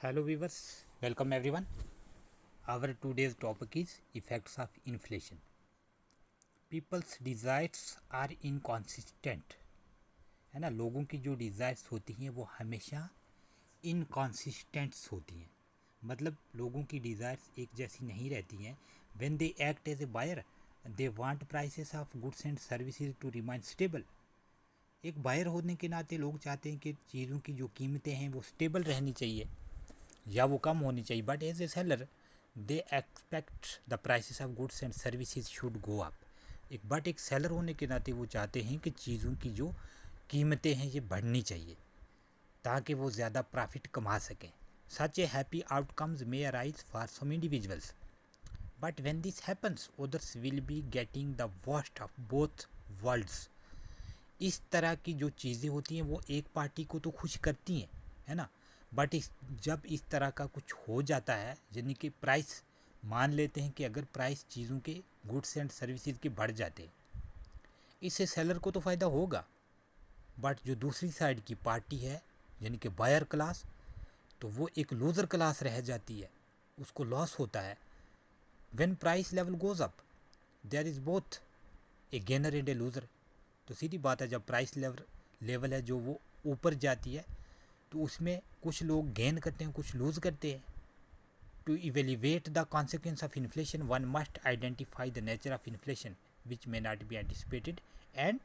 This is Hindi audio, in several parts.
Hello viewers, welcome everyone. Our today's topic is effects of inflation. People's desires are inconsistent. है ना, लोगों की जो डिज़ायर्स होती हैं वो हमेशा इनकॉन्सिस्टेंट्स होती हैं. मतलब लोगों की डिज़ायर्स एक जैसी नहीं रहती हैं. When they act as a buyer they want prices of goods and services to remain stable. एक बायर होने के नाते लोग चाहते हैं कि चीज़ों की जो कीमतें हैं वो स्टेबल रहनी चाहिए या वो कम होनी चाहिए. But as a seller they expect the prices of goods and services should go up. एक सेलर होने के नाते वो चाहते हैं कि चीज़ों की जो कीमतें हैं ये बढ़नी चाहिए ताकि वो ज़्यादा प्रॉफिट कमा सकें. Such a happy outcomes may arise for some individuals, but when this happens others will be getting the worst of both worlds. इस तरह की जो चीज़ें होती हैं वो एक पार्टी को तो खुश करती हैं, है ना, बट जब इस तरह का कुछ हो जाता है, यानी कि प्राइस मान लेते हैं कि अगर प्राइस चीज़ों के गुड्स एंड सर्विसेज के बढ़ जाते हैं, इससे सेलर को तो फ़ायदा होगा, बट जो दूसरी साइड की पार्टी है यानी कि बायर क्लास, तो वो एक लूज़र क्लास रह जाती है, उसको लॉस होता है. When price level goes up there is both a gainer and a loser. तो सीधी बात है, जब प्राइस लेवल है जो वो ऊपर जाती है तो उसमें कुछ लोग गेन करते हैं, कुछ लूज़ करते हैं. To evaluate the consequence of inflation one must identify the nature of inflation which may not be anticipated and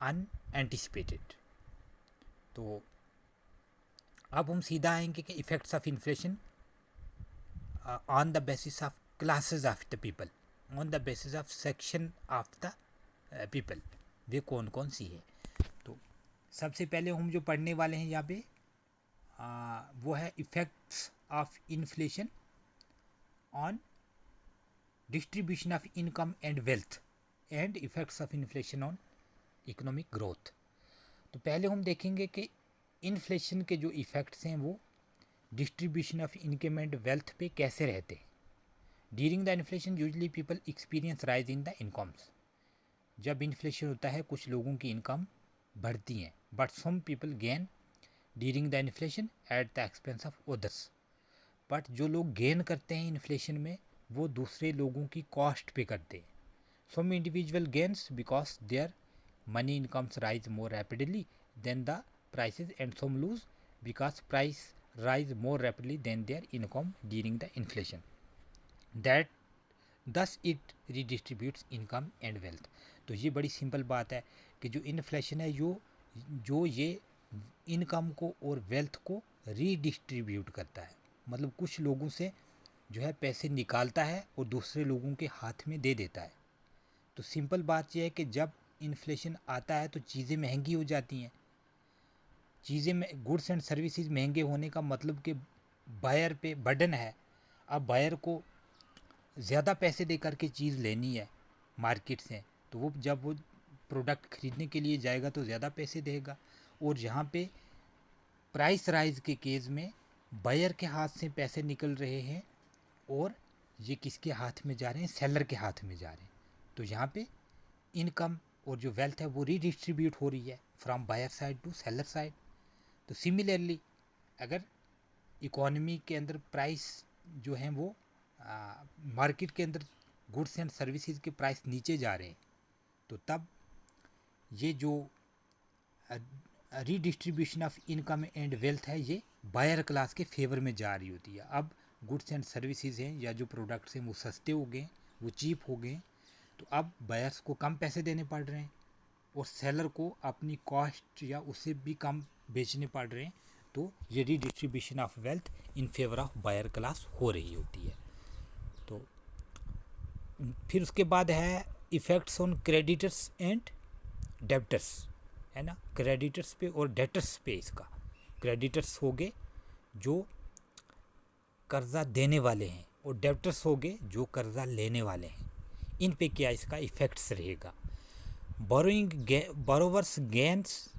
unanticipated. तो अब हम सीधा आएंगे कि effects of inflation on the basis of classes of the people, on the basis of section of the people. वे कौन कौन सी है? तो सबसे पहले हम जो पढ़ने वाले हैं यहाँ पे वो है effects of inflation on distribution of income and wealth and effects of inflation on economic growth. तो पहले हम देखेंगे कि इन्फ्लेशन के जो इफ़ेक्ट्स हैं वो distribution of income and wealth पे कैसे रहते हैं. During the inflation usually people experience rise in the incomes. जब इन्फ्लेशन होता है कुछ लोगों की इनकम बढ़ती हैं, but some people gain during the inflation at the expense of others. But जो लोग गेन करते हैं इन्फ्लेशन में वो दूसरे लोगों की कॉस्ट पे करते हैं. Some individual gains because their money incomes rise more rapidly than the prices and some lose because price rise more rapidly than their income during the inflation. That thus it redistributes income and wealth. तो ये बड़ी सिंपल बात है कि जो इन्फ्लेशन है जो ये इनकम को और वेल्थ को रीडिस्ट्रीब्यूट करता है. मतलब कुछ लोगों से जो है पैसे निकालता है और दूसरे लोगों के हाथ में दे देता है. तो सिंपल बात यह है कि जब इन्फ्लेशन आता है तो चीज़ें महंगी हो जाती हैं. चीज़ें में गुड्स एंड सर्विसेज महंगे होने का मतलब कि बायर पे बर्डन है. अब बायर को ज़्यादा पैसे दे करके चीज़ लेनी है मार्केट से, तो वो जब वो प्रोडक्ट ख़रीदने के लिए जाएगा तो ज़्यादा पैसे देगा. और जहाँ पे प्राइस राइज के केस में बायर के हाथ से पैसे निकल रहे हैं और ये किसके हाथ में जा रहे हैं? सेलर के हाथ में जा रहे हैं. तो यहाँ पे इनकम और जो वेल्थ है वो रीडिस्ट्रीब्यूट हो रही है from buyer side to seller side. तो सिमिलरली अगर इकोनॉमी के अंदर प्राइस जो हैं वो मार्केट के अंदर गुड्स एंड सर्विसेज के प्राइस नीचे जा रहे हैं, तो तब ये जो redistribution of income and wealth है ये बायर क्लास के फेवर में जा रही होती है. अब गुड्स एंड सर्विसेज हैं या जो प्रोडक्ट्स हैं वो सस्ते हो गए, वो चीप हो गए, तो अब बायर्स को कम पैसे देने पड़ रहे हैं और सेलर को अपनी कॉस्ट या उससे भी कम बेचने पड़ रहे हैं. तो ये redistribution of wealth in favour of buyer class हो रही होती है. तो फिर उसके बाद है effects on creditors and debtors, है ना. क्रेडिटर्स पे और डेटर्स पे इसका. क्रेडिटर्स हो गए जो कर्ज़ा देने वाले हैं और डेब्टर्स हो गए जो कर्ज़ा लेने वाले हैं. इन पे क्या इसका इफ़ेक्ट्स रहेगा. Borrowers gains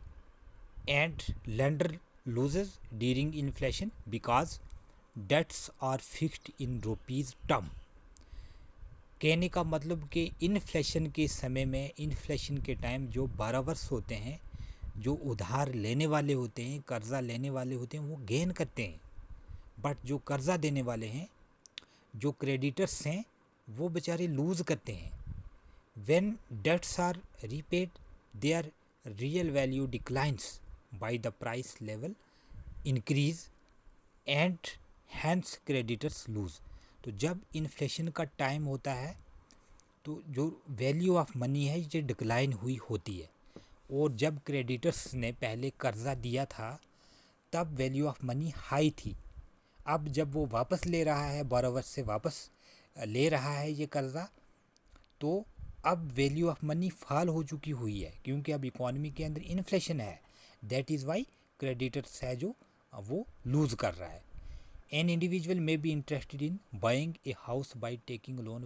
and lender loses during inflation because debts are fixed in rupees term. कहने का मतलब कि इन्फ्लेशन के समय में, इन्फ्लेशन के टाइम जो बोरोवर्स होते हैं, जो उधार लेने वाले होते हैं, कर्ज़ा लेने वाले होते हैं, वो गेन करते हैं, बट जो कर्ज़ा देने वाले हैं, जो क्रेडिटर्स हैं, वो बेचारे लूज़ करते हैं। When debts are repaid their real value declines by the price level increase and hence creditors lose. तो जब इन्फ्लेशन का टाइम होता है तो जो वैल्यू ऑफ मनी है ये डिक्लाइन हुई होती है, और जब क्रेडिटर्स ने पहले कर्ज़ा दिया था तब वैल्यू ऑफ मनी हाई थी। अब जब वो वापस ले रहा है, बोरोवर से वापस ले रहा है ये कर्ज़ा, तो अब वैल्यू ऑफ मनी फॉल हो चुकी हुई है, क्योंकि अब इकॉनमी के अंदर इन्फ्लेशन है। दैट इज़ वाई क्रेडिटर्स है जो वो लूज़ कर रहा है। An individual may be interested in buying a house by taking loan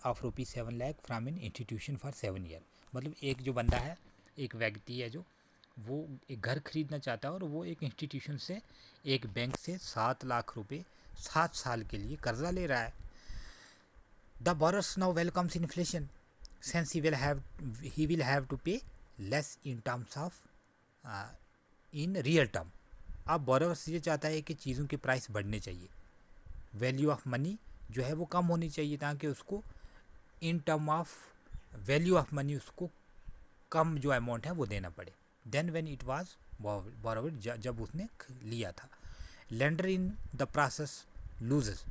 of ₹7 lakh from an institution for 7 year. मतलब एक जो बंदा है, एक व्यक्ति है जो वो एक घर खरीदना चाहता है और वो एक इंस्टीट्यूशन से, एक बैंक से 7 लाख रुपए 7 साल के लिए कर्जा ले रहा है। The borrower now welcomes inflation since he will have to pay less in terms of in real term। अब borrower ये चाहता है कि चीज़ों के प्राइस बढ़ने चाहिए, वैल्यू ऑफ मनी जो है वो कम होनी चाहिए, ताकि उसको in term of value of money उसको कम जो अमाउंट है वो देना पड़े। Then when it was borrowed, जब उसने लिया था। Lender in the process loses,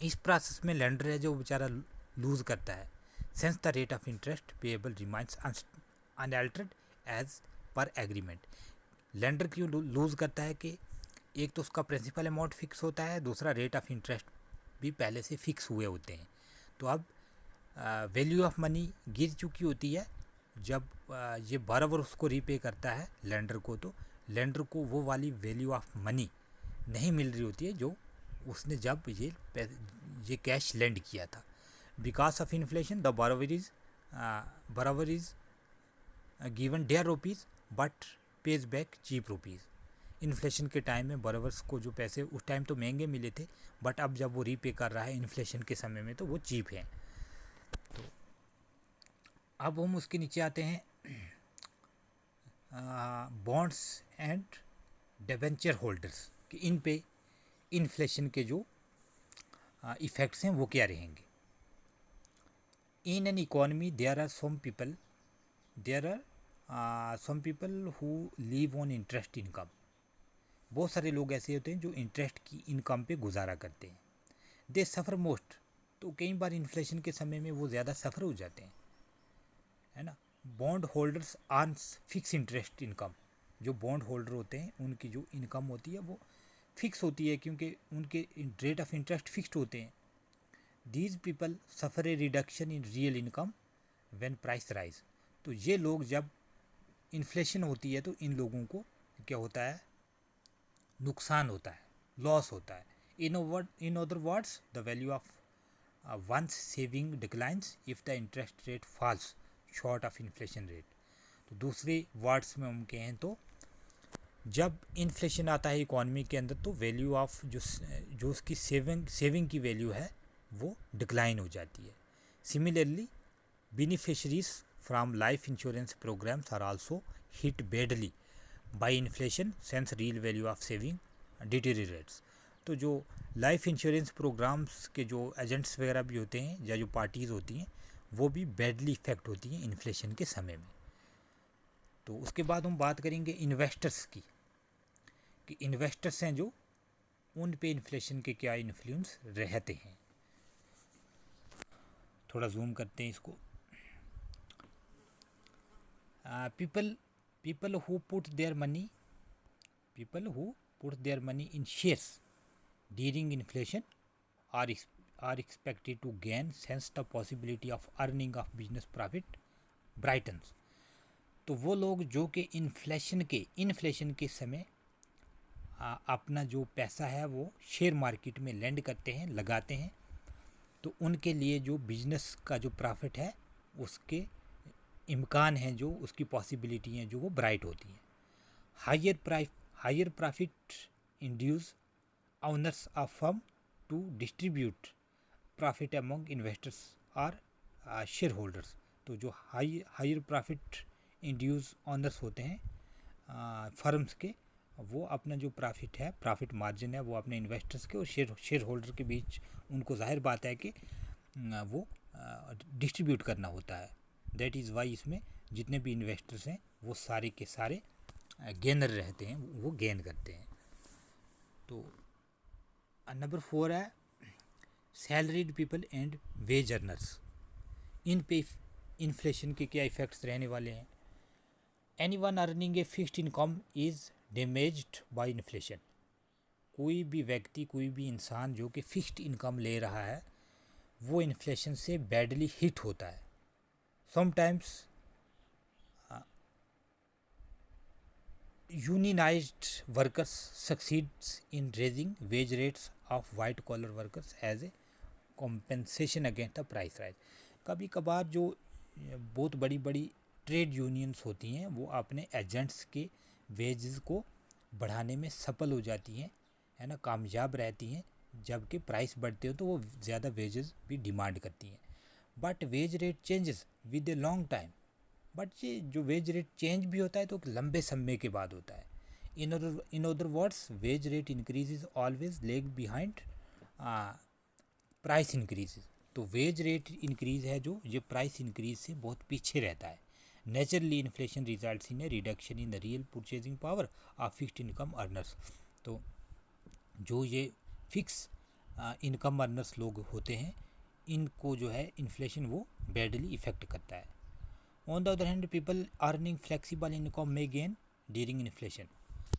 इस प्रोसेस में लेंडर है जो बेचारा लूज़ करता है। Since the rate of interest payable remains unaltered as per agreement. Lender क्यों लूज़ करता है कि एक तो उसका प्रिंसिपल अमाउंट फिक्स होता है, दूसरा रेट ऑफ इंटरेस्ट भी पहले से फिक्स हुए होते हैं। तो अब वैल्यू ऑफ मनी गिर चुकी होती है। जब ये बराबर उसको रीपे करता है लेंडर को, तो लेंडर को वो वाली वैल्यू ऑफ मनी नहीं मिल रही होती है जो उसने जब ये कैश लेंड किया था। Because of inflation the borrower is given dear rupees but pays back cheap rupees. Inflation के टाइम में borrowers को जो पैसे उस टाइम तो महंगे मिले थे, बट अब जब वो रीपे कर रहा है इन्फ्लेशन के समय में तो वो चीप हैं। तो अब हम उसके नीचे आते हैं, बॉन्ड्स एंड डिबेंचर होल्डर्स कि इन पे इन्फ्लेशन के जो इफ़ेक्ट्स हैं वो क्या रहेंगे। In an economy there are some people who live on interest income. बहुत सारे लोग ऐसे होते हैं जो इंटरेस्ट की इनकम पे गुजारा करते हैं। दे सफ़र मोस्ट, तो कई बार इन्फ्लेशन के समय में वो ज़्यादा सफ़र हो जाते हैं, है ना। Bond holders earn fix interest income, जो बॉन्ड होल्डर होते हैं उनकी जो इनकम होती है वो फिक्स होती है, क्योंकि उनके रेट ऑफ इंटरेस्ट फिक्स्ड होते हैं। These people suffer A reduction in real income when price rise. तो ये लोग जब इन्फ्लेशन होती है तो इन लोगों को क्या होता है, नुकसान होता है, लॉस होता है। In other words the value of one's saving declines if the interest rate falls short of inflation rate. तो दूसरे वर्ड्स में हम कहें तो जब इन्फ्लेशन आता है इकॉनमी के अंदर तो वैल्यू ऑफ जो उसकी सेविंग की वैल्यू है वो डिक्लाइन हो जाती है। Similarly beneficiaries from life insurance programs are also hit badly by inflation since real value of saving deteriorates. तो जो लाइफ इंश्योरेंस प्रोग्राम्स के जो एजेंट्स वगैरह भी होते हैं या जो पार्टीज़ होती हैं वो भी बैडली इफेक्ट होती हैं इन्फ्लेशन के समय में। तो उसके बाद हम बात करेंगे इन्वेस्टर्स की, कि इन्वेस्टर्स हैं जो उन पे इन्फ्लेशन के क्या इन्फ्लुएंस रहते हैं। थोड़ा जूम करते हैं इसको। people who put their money in shares during inflation are expected to gain since the possibility of earning of business profit brightens। तो वो लोग जो कि इन्फ्लेशन के समय अपना जो पैसा है वो शेयर मार्केट में लेंड करते हैं, लगाते हैं, तो उनके लिए जो बिजनेस का जो प्रॉफिट है उसके इम्कान हैं, जो उसकी पॉसिबिलिटी हैं जो वो ब्राइट होती हैं। Higher profit induce owners of firm to distribute profit among investors और शेयर होल्डर्स। तो जो हायर प्रॉफिट इंड्यूस ऑनर्स होते हैं फर्म्स के, वो अपना जो प्रॉफिट है, प्रॉफिट मार्जिन है, वो अपने इन्वेस्टर्स के और शेयर होल्डर के बीच उनको जाहिर बात है कि वो डिस्ट्रीब्यूट करना होता है। दैट इज़ वाई इसमें जितने भी इन्वेस्टर्स हैं वो सारे के सारे गेनर रहते हैं, वो गेन करते हैं। तो नंबर 4 है salaried people and wage earners. इन पे इन्फ्लेशन के क्या इफ़ेक्ट्स रहने वाले हैं। Anyone earning a fixed income is damaged by inflation. कोई भी व्यक्ति, कोई भी इंसान जो कि फिक्स्ड इनकम ले रहा है वो इन्फ्लेशन से बैडली हिट होता है। Sometimes unionized workers succeeds in raising wage rates of white collar workers as a compensation against the price rise। कभी कभार जो बहुत बड़ी बड़ी ट्रेड यूनियंस होती हैं वो अपने एजेंट्स के वेजेस को बढ़ाने में सफल हो जाती हैं, है ना, कामयाब रहती हैं। जबकि प्राइस बढ़ते हो तो वो ज़्यादा वेजेस भी डिमांड करती हैं। But wage rate changes with a long time. But ये जो वेज रेट चेंज भी होता है तो लंबे समय के बाद होता है। In other words wage rate increase is always leg behind price increase. तो वेज रेट इंक्रीज है जो ये प्राइस इंक्रीज से बहुत पीछे रहता है। Naturally inflation results in A reduction in the real purchasing power of fixed income earners. तो जो ये फिक्स इनकम अर्नर्स लोग होते हैं इनको जो है इन्फ्लेशन वो बैडली इफ़ेक्ट करता है। On the other hand people earning flexible income में गेन ड्यूरिंग इन्फ्लेशन।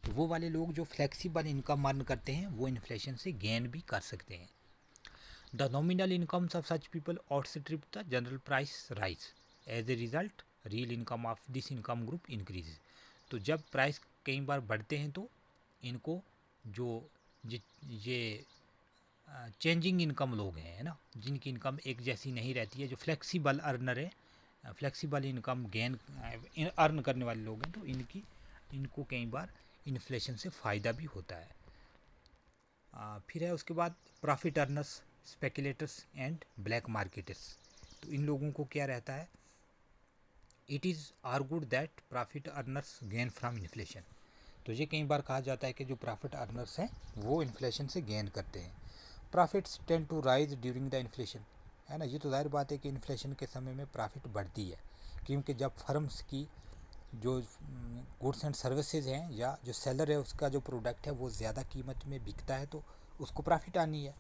तो वो वाले लोग जो फ्लेक्सिबल इनकम अर्न करते हैं वो इन्फ्लेशन से गेन भी कर सकते हैं। The nominal incomes of such people outstrip the general price rise. As a result real income of this income group increase. तो जब प्राइस कई बार बढ़ते हैं तो इनको जो ये चेंजिंग इनकम लोग हैं, है ना, जिनकी इनकम एक जैसी नहीं रहती है, जो फ्लेक्सिबल अर्नर है, फ्लेक्सिबल इनकम गेन अर्न करने वाले लोग हैं, तो इनको कई बार इन्फ्लेशन से फ़ायदा भी होता है। फिर है उसके बाद profit earners, speculators and black marketers. तो इन लोगों को क्या रहता है, it is argued that profit earners gain from inflation. तो ये कई बार कहा जाता है कि जो प्रॉफिट अर्नर्स हैं वो इन्फ्लेशन से गेन करते हैं। Profits tend to rise during the inflation, है ना। ये तो जाहिर बात है कि इन्फ्लेशन के समय में प्रॉफिट बढ़ती है, क्योंकि जब फर्म्स की जो गुड्स एंड सर्विसेज हैं या जो सेलर है उसका जो प्रोडक्ट है वो ज़्यादा कीमत में बिकता है तो उसको प्रॉफिट आनी है।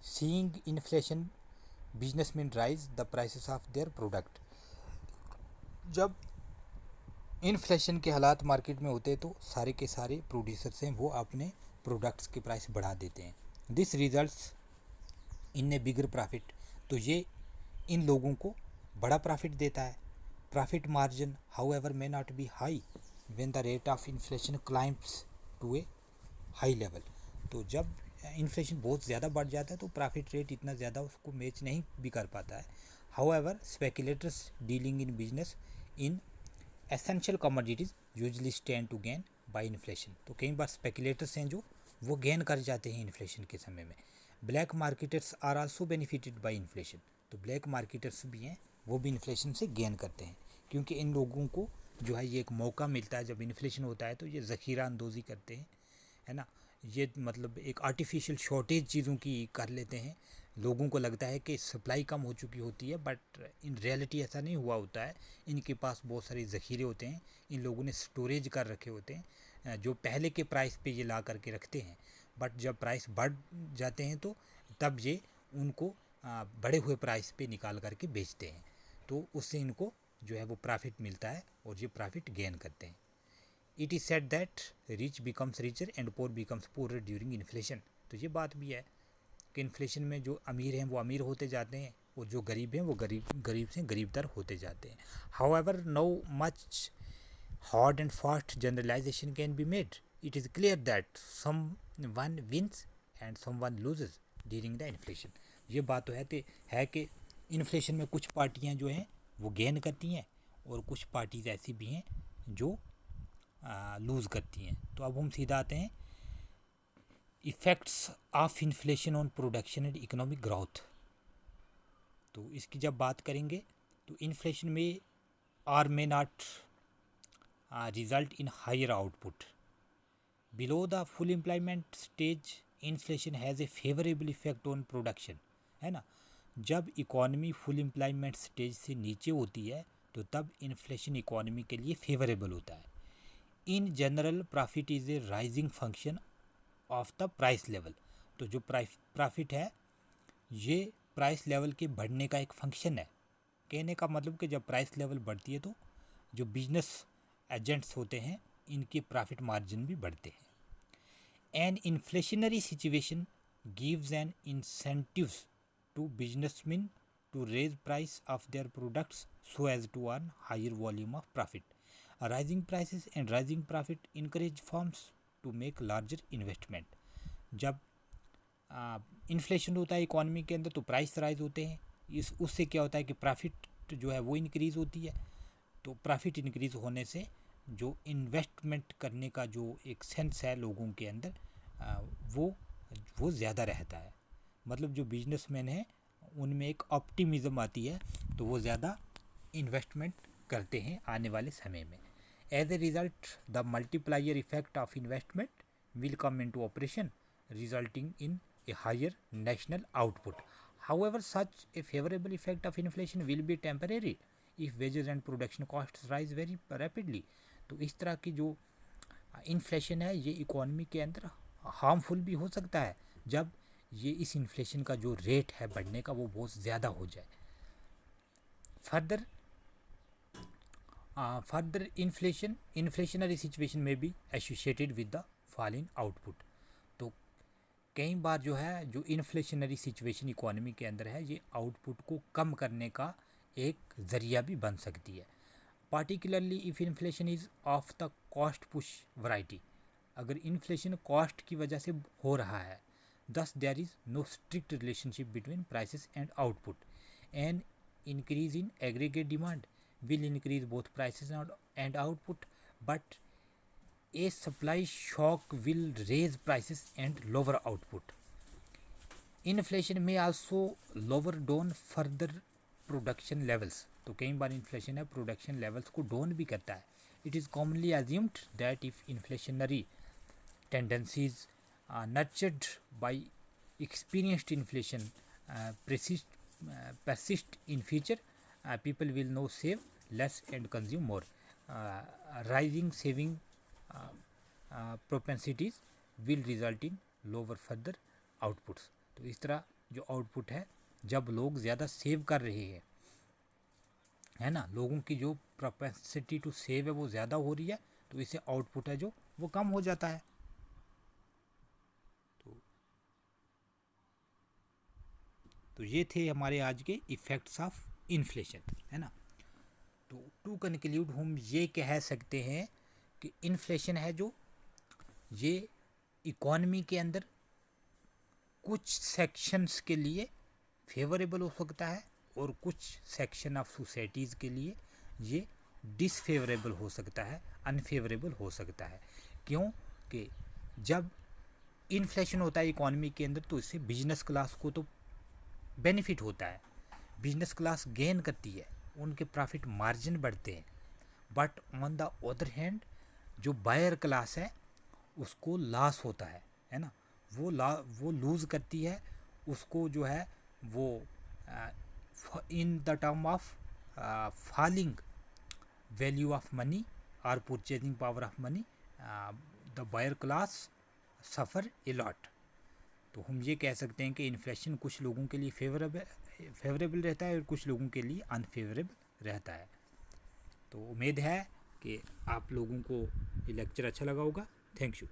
Seeing inflation businessman rise the prices of their product. जब इन्फ्लेशन के हालात मार्केट में होते हैं तो सारे के सारे प्रोड्यूसर्स हैं वो अपने प्रोडक्ट्स के प्राइस बढ़ा देते हैं। This results in a bigger profit. तो ये इन लोगों को बड़ा प्रॉफिट देता है। Profit margin however may not be high when the rate of inflation climbs to a high level. तो जब इन्फ्लेशन बहुत ज़्यादा बढ़ जाता है तो प्रॉफिट रेट इतना ज़्यादा उसको मैच नहीं भी कर पाता है। However speculators dealing in business in essential commodities usually stand to gain by inflation. तो कई बार स्पेकुलेटर्स हैं जो वो गेन कर जाते हैं इन्फ्लेशन के समय में। Black marketers are also benefited by inflation. तो ब्लैक मार्केटर्स भी हैं वो भी इन्फ्लेशन से गेन करते हैं, क्योंकि इन लोगों को जो है ये एक मौका मिलता है। जब इन्फ्लेशन होता है तो ये ज़ख़ीरा अंदोज़ी करते हैं, है ना। ये मतलब एक आर्टिफिशियल शॉर्टेज चीज़ों की कर लेते हैं। लोगों को लगता है कि सप्लाई कम हो चुकी होती है, बट इन रियलिटी ऐसा नहीं हुआ होता है। इनके पास बहुत सारे ज़ख़ीरे होते हैं, इन लोगों ने स्टोरेज कर रखे होते हैं जो पहले के प्राइस पे ये ला करके रखते हैं। बट जब प्राइस बढ़ जाते हैं तो तब ये उनको बढ़े हुए प्राइस पे निकाल करके बेचते हैं। तो उससे इनको जो है वो प्रॉफिट मिलता है और ये प्रॉफिट गेन करते हैं। It is said that rich becomes richer and poor becomes poor during inflation. तो ये बात भी है कि इन्फ्लेशन में जो अमीर हैं वो अमीर होते जाते हैं और जो गरीब हैं वो गरीब से गरीबतर होते जाते हैं। However no much hard and fast generalization can be made. It is clear that someone wins and someone loses during the inflation. ये बात तो है कि इन्फ्लेशन में कुछ पार्टियां जो हैं वो गेन करती हैं और कुछ पार्टीज ऐसी भी हैं जो लूज़ करती हैं। तो अब हम सीधा आते हैं effects of inflation on production and economic growth. तो इसकी जब बात करेंगे तो इन्फ्लेशन में or may not result in higher output. Below the full employment stage, inflation has a favorable effect on production, है ना. जब इकोनॉमी फुल एम्प्लॉयमेंट स्टेज से नीचे होती है तो तब इन्फ्लेशन इकोनॉमी के लिए फेवरेबल होता है. In general profit is a rising function of the price level. तो जो प्रॉफिट है ये प्राइस लेवल के बढ़ने का एक फंक्शन है. कहने का मतलब कि जब प्राइस लेवल बढ़ती है तो जो बिजनेस एजेंट्स होते हैं इनके प्रॉफिट मार्जिन भी बढ़ते हैं. An inflationary situation gives an incentives to businessmen to raise price of their products so as to earn higher volume of profit. Rising prices and rising profit encourage firms to make larger investment. जब इन्फ्लेशन होता है इकोनॉमी के अंदर तो प्राइस राइज होते हैं. उससे क्या होता है कि प्रॉफिट जो है वो इंक्रीज़ होती है. तो प्रॉफिट इंक्रीज़ होने से जो इन्वेस्टमेंट करने का जो एक सेंस है लोगों के अंदर वो ज़्यादा रहता है. मतलब जो बिजनेसमैन हैं उनमें एक ऑप्टिमिज़म आती है तो वो ज़्यादा इन्वेस्टमेंट करते हैं आने वाले समय में. As a result the multiplier effect of investment will come into operation resulting in a higher national output. However such a favourable effect of inflation will be temporary if wages and production costs rise very rapidly. तो इस तरह की जो इन्फ्लेशन है ये इकोनॉमी के अंदर हार्मफुल भी हो सकता है जब ये इस इन्फ्लेशन का जो रेट है बढ़ने का वो बहुत ज़्यादा हो जाए. फर्दर इन्फ्लेशनरी सिचुएशन में भी associated with the fall in output. तो कई बार जो है जो इन्फ्लेशनरी सिचुएशन इकोनॉमी के अंदर है ये आउटपुट को कम करने का एक ज़रिया भी बन सकती है. Particularly if inflation is of the cost push variety. अगर इन्फ्लेशन कॉस्ट की वजह से हो रहा है thus there is no strict relationship between prices and output. An increase in aggregate demand will increase both prices and output, but a supply shock will raise prices and lower output. Inflation may also lower down further production levels. तो कई बार इन्फ्लेशन है प्रोडक्शन लेवल्स को डाउन भी करता है. It is commonly assumed that if inflationary tendencies nurtured by experienced inflation persist in future, people will now save less and consume more. Rising saving propensities will result in lower further outputs. तो इस तरह जो आउटपुट है जब लोग ज़्यादा सेव कर रहे हैं है ना, लोगों की जो प्रोपेंसिटी टू सेव है वो ज़्यादा हो रही है तो इससे आउटपुट है जो वो कम हो जाता है. तो ये थे हमारे आज के इफ़ेक्ट्स ऑफ इन्फ्लेशन, है ना. तो टू कंक्लूड हम ये कह सकते हैं कि इन्फ्लेशन है जो ये इकोनॉमी के अंदर कुछ सेक्शंस के लिए फेवरेबल हो सकता है और कुछ सेक्शन ऑफ सोसाइटीज़ के लिए ये डिसफेवरेबल हो सकता है, अनफेवरेबल हो सकता है. क्यों कि जब इन्फ्लेशन होता है इकोनॉमी के अंदर तो इससे बिजनेस क्लास को तो बेनिफिट होता है, बिजनेस क्लास गेन करती है, उनके प्रॉफिट मार्जिन बढ़ते हैं. But on the other hand जो बायर क्लास है उसको लॉस होता है ना, वो लूज़ करती है, उसको जो है वो in the term of falling value of money और purchasing power of money the buyer class suffer a lot. तो हम ये कह सकते हैं कि इन्फ्लेशन कुछ लोगों के लिए फेवरेबल रहता है और कुछ लोगों के लिए अनफेवरेबल रहता है. तो उम्मीद है कि आप लोगों को ये लेक्चर अच्छा लगा होगा. Thank you.